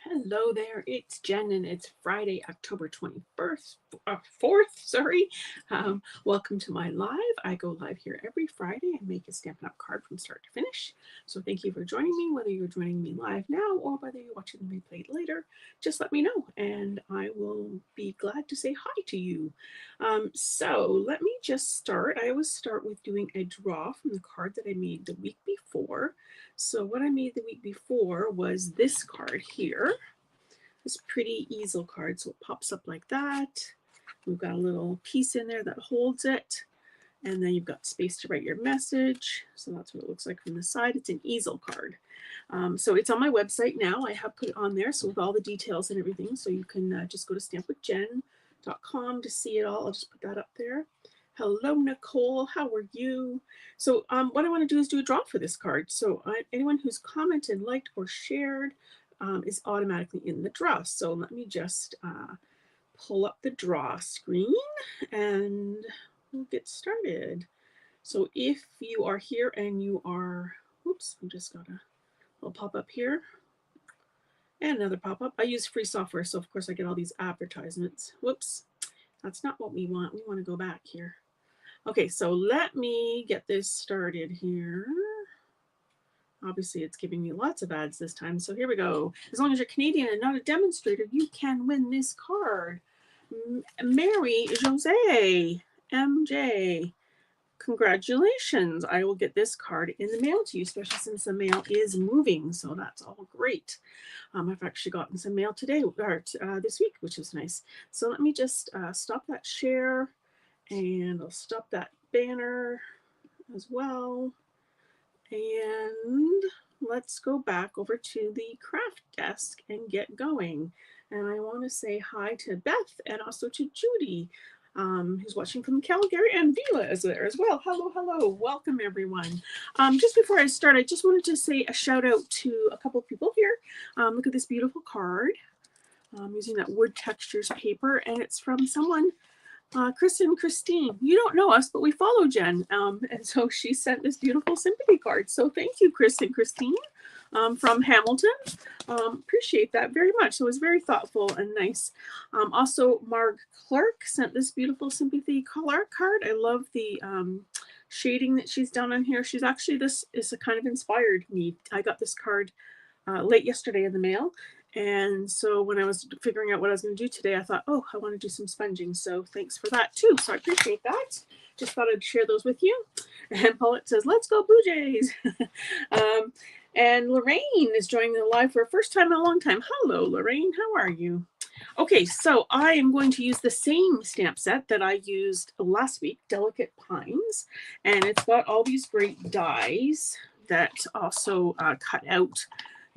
Hello there, it's Jen, and it's Friday, October 21st, 4th, sorry. Welcome to my live. I go live here every Friday and make a Stampin' Up card from start to finish. So thank you for joining me, whether you're joining me live now or whether you're watching the replay later. Just let me know, and I will be glad to say hi to you. So let me just start. I always start with doing a draw from the card that I made the week before. So what I made the week before was this card here, this pretty easel card. So it pops up like that. We've got a little piece in there that holds it. And then you've got space to write your message. So that's what it looks like from the side. It's an easel card. So it's on my website now. I have put it on there, so with all the details and everything. So you can just go to StampwithJenn.com to see it all. I'll just put that up there. Hello, Nicole. How are you? So what I want to do is do a draw for this card. So anyone who's commented, liked, or shared is automatically in the draw. So let me just pull up the draw screen and we'll get started. So if you are here and you are, oops, I just got a little pop-up here. And another pop-up. I use free software, so of course I get all these advertisements. Whoops, that's not what we want. We want to go back here. Okay, so let me get this started here. Obviously, it's giving me lots of ads this time, so here we go. As long as you're Canadian and not a demonstrator, you can win this card. Mary Jose, MJ, congratulations. I will get this card in the mail to you, especially since the mail is moving, so that's all great. I've actually gotten some mail today, or this week, which is nice. So let me just stop that share. And I'll stop that banner as well. And let's go back over to the craft desk and get going. And I want to say hi to Beth and also to Judy, who's watching from Calgary, and Vila is there as well. Hello, hello. Welcome, everyone. Just before I start, I just wanted to say a shout out to a couple of people here. Look at this beautiful card. I'm using that wood textures paper, and it's from someone, Chris and Christine. You don't know us, but we follow Jen. And so she sent this beautiful sympathy card. So thank you, Chris and Christine, from Hamilton. Appreciate that very much. So it was very thoughtful and nice. Also, Marg Clark sent this beautiful sympathy color card. I love the shading that she's done on here. She's actually, this is a kind of inspired me. I got this card late yesterday in the mail. And so when I was figuring out what I was going to do today, I thought, oh, I want to do some sponging. So thanks for that too. So I appreciate that. Just thought I'd share those with you. And Paulette says, let's go Blue Jays. And Lorraine is joining the live for a first time in a long time. Hello, Lorraine. How are you? Okay, so I am going to use the same stamp set that I used last week, Delicate Pines. And it's got all these great dies that also cut out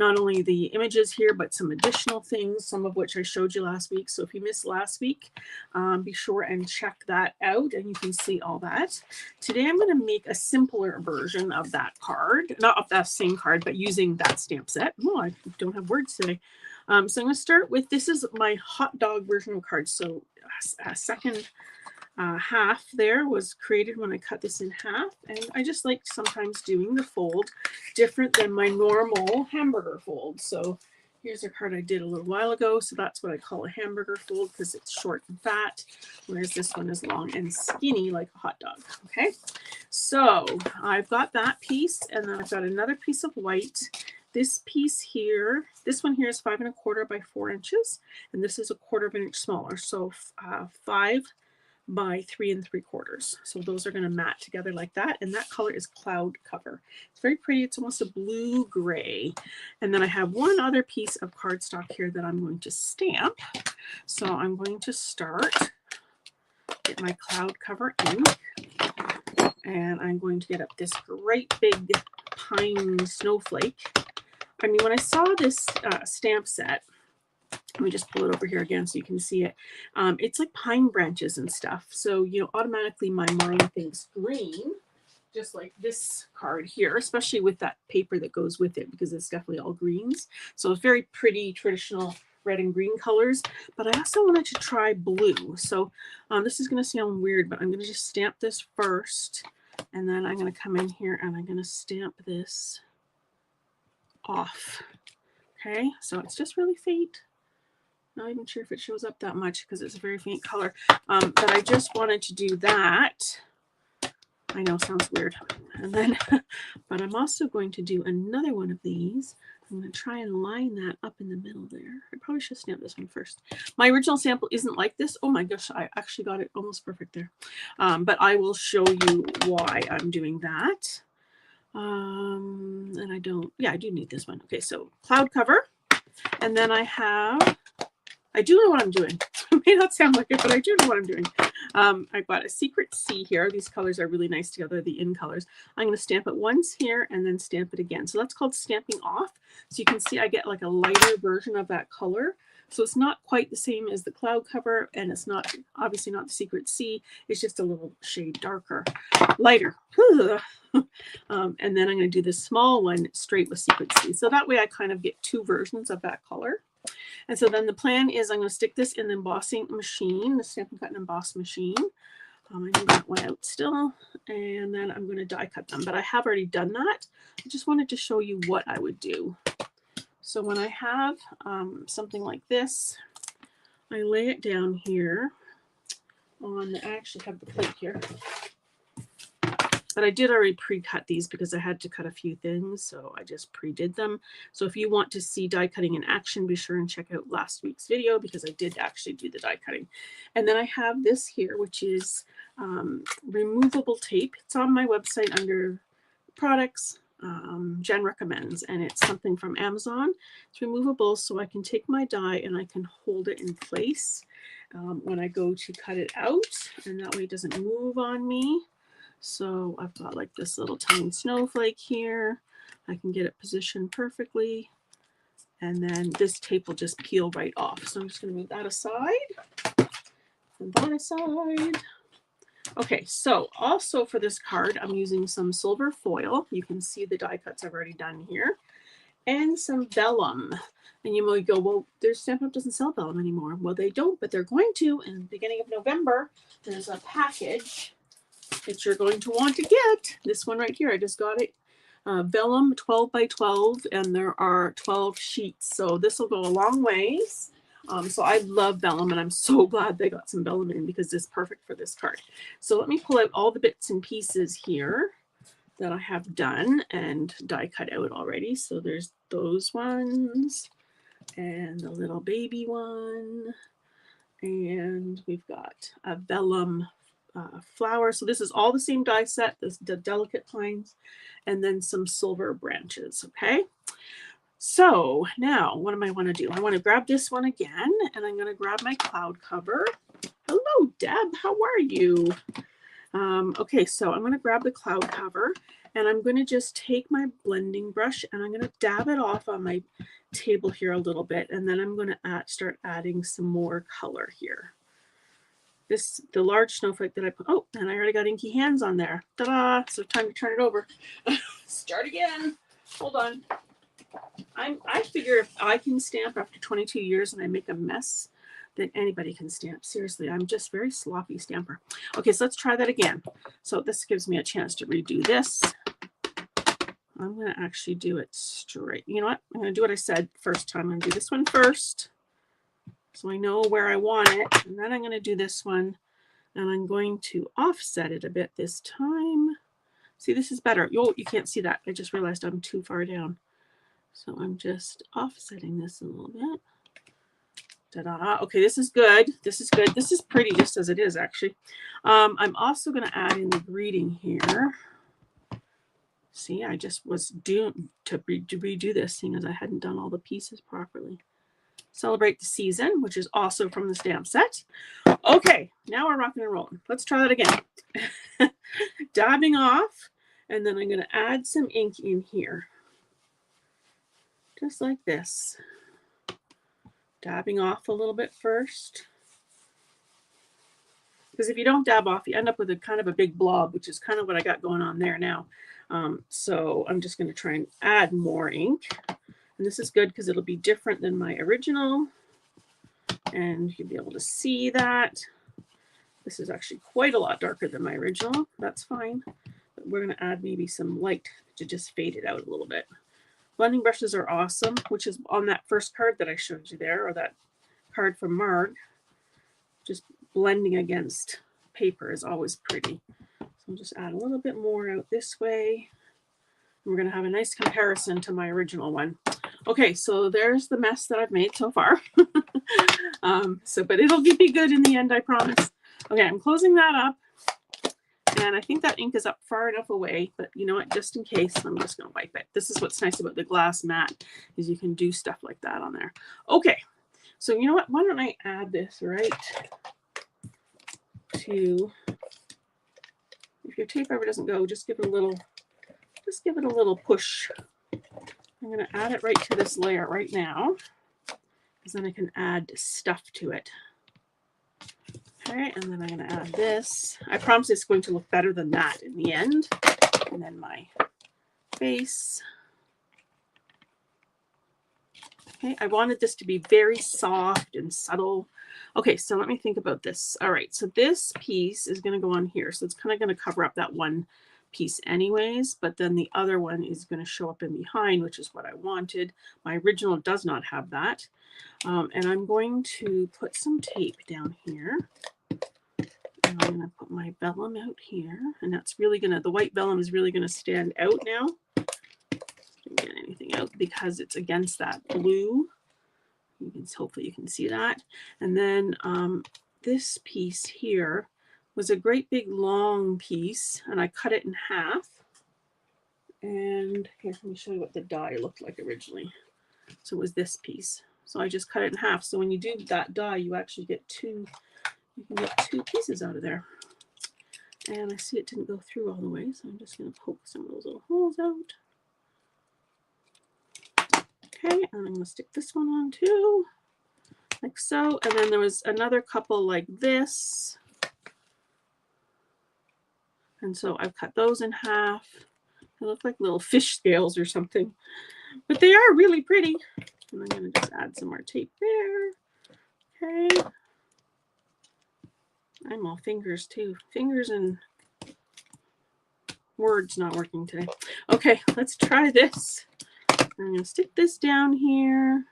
not only the images here, but some additional things, some of which I showed you last week. So if you missed last week, be sure and check that out and you can see all that. Today, I'm gonna make a simpler version of that card, not of that same card, but using that stamp set. Oh, I don't have words today. So I'm gonna start with, this is my hot dog version of cards. So a second half there was created when I cut this in half, and I just like sometimes doing the fold different than my normal hamburger fold. So here's a card I did a little while ago, so that's what I call a hamburger fold because it's short and fat, whereas this one is long and skinny like a hot dog. Okay, so I've got that piece, and then I've got another piece of white. This piece here, this one here is 5 1/4 by 4 inches, and this is 1/4 of an inch smaller, so 5 by 3 3/4. So those are going to mat together like that. And that color is Cloud Cover. It's very pretty. It's almost a blue gray. And then I have one other piece of cardstock here that I'm going to stamp. So I'm going to start, get my Cloud Cover ink, and I'm going to get up this great big pine snowflake. I mean, when I saw this stamp set, let me just pull it over here again so you can see it. It's like pine branches and stuff. So, you know, automatically my mind thinks green, just like this card here, especially with that paper that goes with it, because it's definitely all greens. So it's very pretty traditional red and green colors. But I also wanted to try blue. So this is going to sound weird, but I'm going to just stamp this first. And then I'm going to come in here and I'm going to stamp this off. Okay, so it's just really faint. Not even sure if it shows up that much because it's a very faint color. But I just wanted to do that. I know, sounds weird. And then, but I'm also going to do another one of these. I'm going to try and line that up in the middle there. I probably should stamp this one first. My original sample isn't like this. Oh my gosh, I actually got it almost perfect there. But I will show you why I'm doing that. And I don't, yeah, I do need this one. Okay, so cloud cover. And then I do know what I'm doing. It may not sound like it, but I do know what I'm doing. I've got a secret C here. These colors are really nice together, the in colors. I'm going to stamp it once here and then stamp it again. So that's called stamping off. So you can see I get like a lighter version of that color. So it's not quite the same as the cloud cover, and it's not obviously not the secret C. It's just a little shade darker, lighter. And then I'm going to do this small one straight with secret C. So that way I kind of get two versions of that color. And so then the plan is I'm going to stick this in the embossing machine, the Stampin' Cut and Emboss machine. I need that one out still. And then I'm going to die cut them. But I have already done that. I just wanted to show you what I would do. So when I have something like this, I lay it down here on, I actually have the plate here. But I did already pre-cut these because I had to cut a few things, so I just pre-did them. So if you want to see die cutting in action, be sure and check out last week's video because I did actually do the die cutting. And then I have this here, which is removable tape. It's on my website under products. Jen recommends, and it's something from Amazon. It's removable, so I can take my die and I can hold it in place when I go to cut it out, and that way it doesn't move on me. So I've got like this little tiny snowflake here. I can get it positioned perfectly. And then this tape will just peel right off. So I'm just going to move that aside. And that aside. Okay, so also for this card, I'm using some silver foil. You can see the die cuts I've already done here. And some vellum. And you might go, well, their Stampin' Up doesn't sell vellum anymore. Well, they don't, but they're going to. In the beginning of November, there's a package that you're going to want to get. This one right here, I just got it. Vellum 12 by 12, and there are 12 sheets. So this will go a long ways. So I love vellum, and I'm so glad they got some vellum in because it's perfect for this card. So let me pull out all the bits and pieces here that I have done and die cut out already. So there's those ones and the little baby one. And we've got a vellum flower. So this is all the same die set, the delicate pines, and then some silver branches. Okay. So now what do I want to do? I want to grab this one again, and I'm going to grab my cloud cover. Hello, Deb. How are you? Okay, so I'm going to grab the cloud cover, and I'm going to just take my blending brush and I'm going to dab it off on my table here a little bit, and then I'm going to start adding some more color here. The large snowflake that I put, oh, and I already got inky hands on there. Ta-da! So time to turn it over. Start again. Hold on. I figure if I can stamp after 22 years and I make a mess, then anybody can stamp. Seriously, I'm just very sloppy stamper. Okay, so let's try that again. So this gives me a chance to redo this. I'm going to actually do it straight. You know what? I'm going to do what I said first time. I'm going to do this one first, so I know where I want it. And then I'm going to do this one, and I'm going to offset it a bit this time. See, this is better. Oh, you can't see that. I just realized I'm too far down. So I'm just offsetting this a little bit. Ta-da. Okay, this is good. This is good. This is pretty just as it is, actually. I'm also going to add in the greeting here. See, I just was doomed to redo this, seeing as I hadn't done all the pieces properly. Celebrate the season, which is also from the stamp set. Okay, now we're rocking and rolling. Let's try that again. Dabbing off, and then I'm going to add some ink in here. Just like this. Dabbing off a little bit first. Because if you don't dab off, you end up with a kind of a big blob, which is kind of what I got going on there now. So I'm just going to try and add more ink. And this is good because it'll be different than my original. And you'll be able to see that. This is actually quite a lot darker than my original. That's fine. But we're going to add maybe some light to just fade it out a little bit. Blending brushes are awesome, which is on that first card that I showed you there, or that card from Marg. Just blending against paper is always pretty. So I'll just add a little bit more out this way. We're going to have a nice comparison to my original one. Okay, so there's the mess that I've made so far. But it'll be good in the end, I promise. Okay, I'm closing that up. And I think that ink is up far enough away, but you know what, just in case, I'm just going to wipe it. This is what's nice about the glass mat, is you can do stuff like that on there. Okay, so you know what, why don't I add this right to, if your tape ever doesn't go, just give it a little push. I'm going to add it right to this layer right now, because then I can add stuff to it. Okay, and then I'm going to add this. I promise it's going to look better than that in the end. And then my base. Okay, I wanted this to be very soft and subtle. Okay, so let me think about this. All right, so this piece is going to go on here. So it's kind of going to cover up that one piece anyways, but then the other one is going to show up in behind, which is what I wanted. My original does not have that. And I'm going to put some tape down here. And I'm going to put my vellum out here, and that's really going to, the white vellum is really going to stand out now. Didn't get anything out because it's against that blue. You can, hopefully you can see that. And then this piece here was a great big long piece, and I cut it in half. And here, let me show you what the die looked like originally. So it was this piece. So I just cut it in half. So when you do that die, you actually get two. You can get two pieces out of there. And I see it didn't go through all the way, so I'm just going to poke some of those little holes out. Okay, and I'm going to stick this one on too, like so. And then there was another couple like this. And so I've cut those in half. They look like little fish scales or something, but they are really pretty. And I'm going to just add some more tape there. Okay. I'm all fingers too. Fingers and words not working today. Okay, let's try this. I'm going to stick this down here,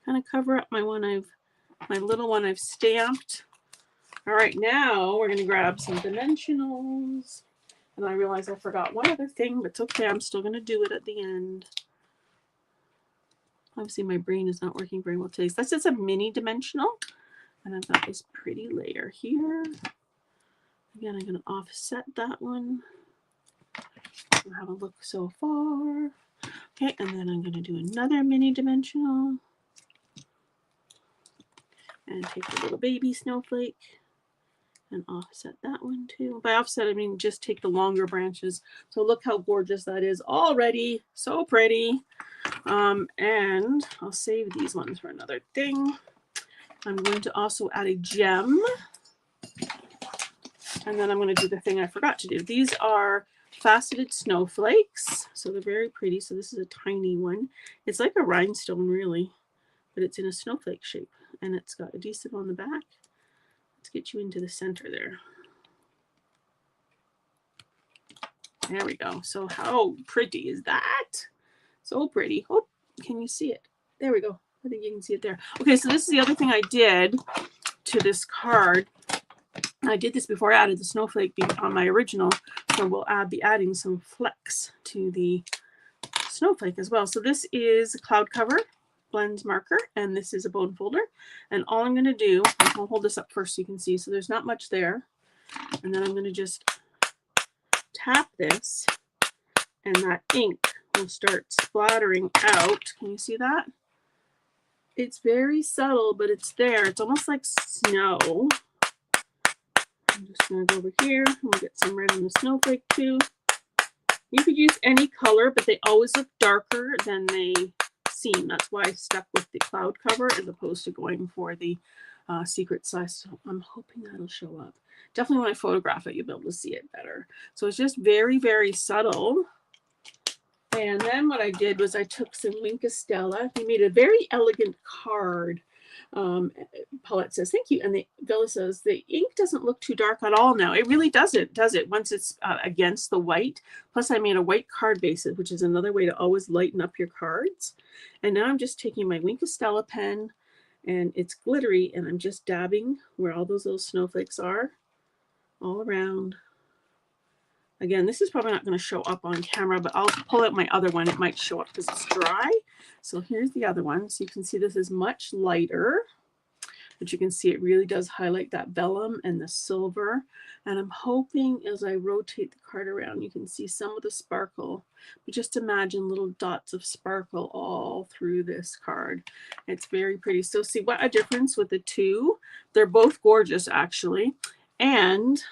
kind of cover up my little one I've stamped. All right, now we're going to grab some dimensionals. And I realize I forgot one other thing, but it's okay. I'm still going to do it at the end. Obviously, my brain is not working very well today. So that's just a mini dimensional. And I've got this pretty layer here. Again, I'm going to offset that one. We'll have a look so far. Okay, and then I'm going to do another mini dimensional. And take the little baby snowflake and offset that one too. By offset, I mean just take the longer branches. So look how gorgeous that is already. So pretty. And I'll save these ones for another thing. I'm going to also add a gem. And then I'm going to do the thing I forgot to do. These are faceted snowflakes. So they're very pretty. So this is a tiny one. It's like a rhinestone really, but it's in a snowflake shape. And it's got adhesive on the back. Let's get you into the center there. There we go. So how pretty is that? So pretty. Oh, can you see it? There we go. I think you can see it there. Okay, so this is the other thing I did to this card. I did this before I added the snowflake on my original. So we'll be adding some flecks to the snowflake as well. So this is a cloud cover blends marker, and this is a bone folder. And all I'm going to do, I'll hold this up first so you can see. So there's not much there. And then I'm going to just tap this, and that ink will start splattering out. Can you see that? It's very subtle, but it's there. It's almost like snow. I'm just going to go over here and we'll get some red on the snowflake too. You could use any color, but they always look darker than they seem. That's why I stuck with the cloud cover as opposed to going for the secret size. So I'm hoping that'll show up. Definitely when I photograph it, you'll be able to see it better. So it's just very, very subtle. And then what I did was I took some Wink of Stella. He made a very elegant card Paulette says, thank you. And the Villa says, the ink doesn't look too dark at all now. It really doesn't, does it? Once it's against the white. Plus I made a white card base, which is another way to always lighten up your cards. And now I'm just taking my Wink of Stella pen, and it's glittery, and I'm just dabbing where all those little snowflakes are all around. Again, this is probably not going to show up on camera, but I'll pull out my other one. It might show up because it's dry. So here's the other one. So you can see this is much lighter, but you can see it really does highlight that vellum and the silver. And I'm hoping as I rotate the card around, you can see some of the sparkle. But just imagine little dots of sparkle all through this card. It's very pretty. So see what a difference with the two. They're both gorgeous, actually. And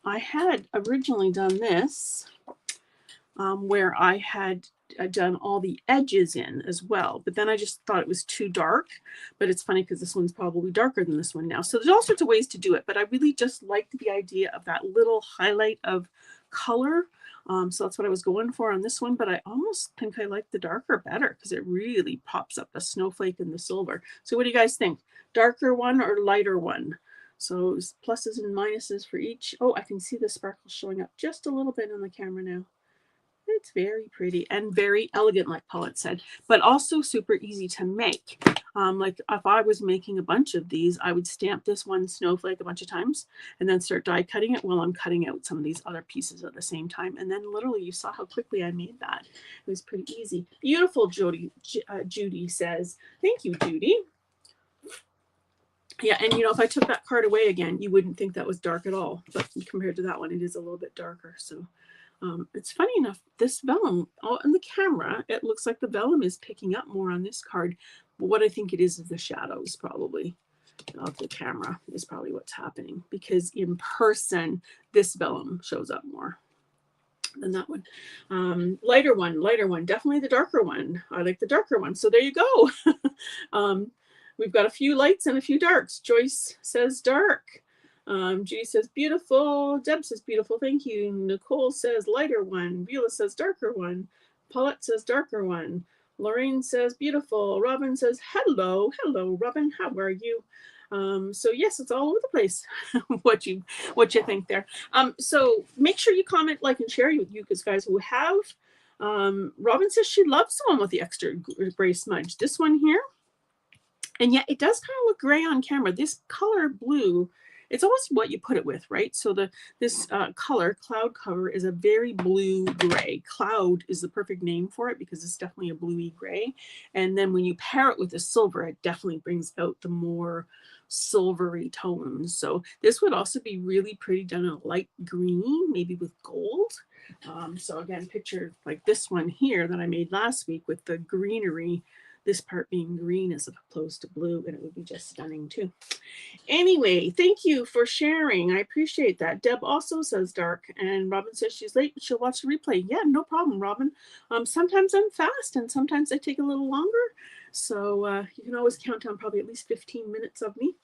I had originally done this where I had done all the edges in as well, but then I just thought it was too dark. But it's funny because this one's probably darker than this one now. So there's all sorts of ways to do it, but I really just liked the idea of that little highlight of color. So that's what I was going for on this one, but I almost think I like the darker better because it really pops up the snowflake and the silver. So what do you guys think? Darker one or lighter one? So pluses and minuses for each. Oh, I can see the sparkles showing up just a little bit on the camera now. It's very pretty and very elegant, like Paulette said, but also super easy to make. Like if I was making a bunch of these, I would stamp this one snowflake a bunch of times and then start die cutting it while I'm cutting out some of these other pieces at the same time. And then literally you saw how quickly I made that. It was pretty easy. Beautiful, Judy says. Thank you, Judy. Yeah, and you know, if I took that card away again, you wouldn't think that was dark at all. But compared to that one, it is a little bit darker. So it's funny enough, this vellum, on the camera, it looks like the vellum is picking up more on this card. But what I think it is the shadows probably of the camera is probably what's happening. Because in person, this vellum shows up more than that one. Lighter one, definitely the darker one. I like the darker one. So there you go. We've got a few lights and a few darks. Joyce says dark. Judy says beautiful. Deb says beautiful. Thank you. Nicole says lighter one. Beulah says darker one. Paulette says darker one. Lorraine says beautiful. Robin says hello. Hello, Robin. How are you? So yes, it's all over the place. what you think there. So make sure you comment, like, and share, you guys who have. Robin says she loves the one with the extra gray smudge. This one here. And yet it does kind of look gray on camera. This color blue, it's always what you put it with, right? So this color, cloud cover, is a very blue gray. Cloud is the perfect name for it because it's definitely a bluey gray. And then when you pair it with the silver, it definitely brings out the more silvery tones. So this would also be really pretty done in a light green, maybe with gold. So again, picture like this one here that I made last week with the greenery, this part being green as opposed to blue, and it would be just stunning too. Anyway, thank you for sharing. I appreciate that. Deb also says dark, and Robin says she's late, but she'll watch the replay. Yeah, no problem, Robin. Sometimes I'm fast, and sometimes I take a little longer. So you can always count on probably at least 15 minutes of me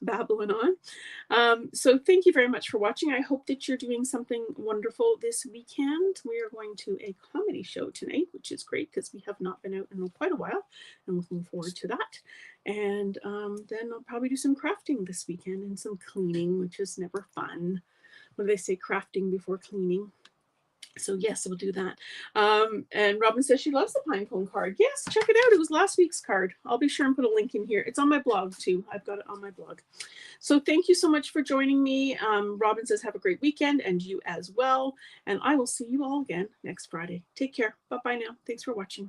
babbling on. So thank you very much for watching. I hope that you're doing something wonderful this weekend. We are going to a comedy show tonight, which is great because we have not been out in quite a while. I'm looking forward to that. And then I'll probably do some crafting this weekend and some cleaning, which is never fun. What do they say? Crafting before cleaning. So yes, we'll do that. And Robin says she loves the pine cone card. Yes, check it out. It was last week's card. I'll be sure and put a link in here. It's on my blog too. I've got it on my blog. So thank you so much for joining me. Robin says have a great weekend, and you as well. And I will see you all again next Friday. Take care. Bye-bye now. Thanks for watching.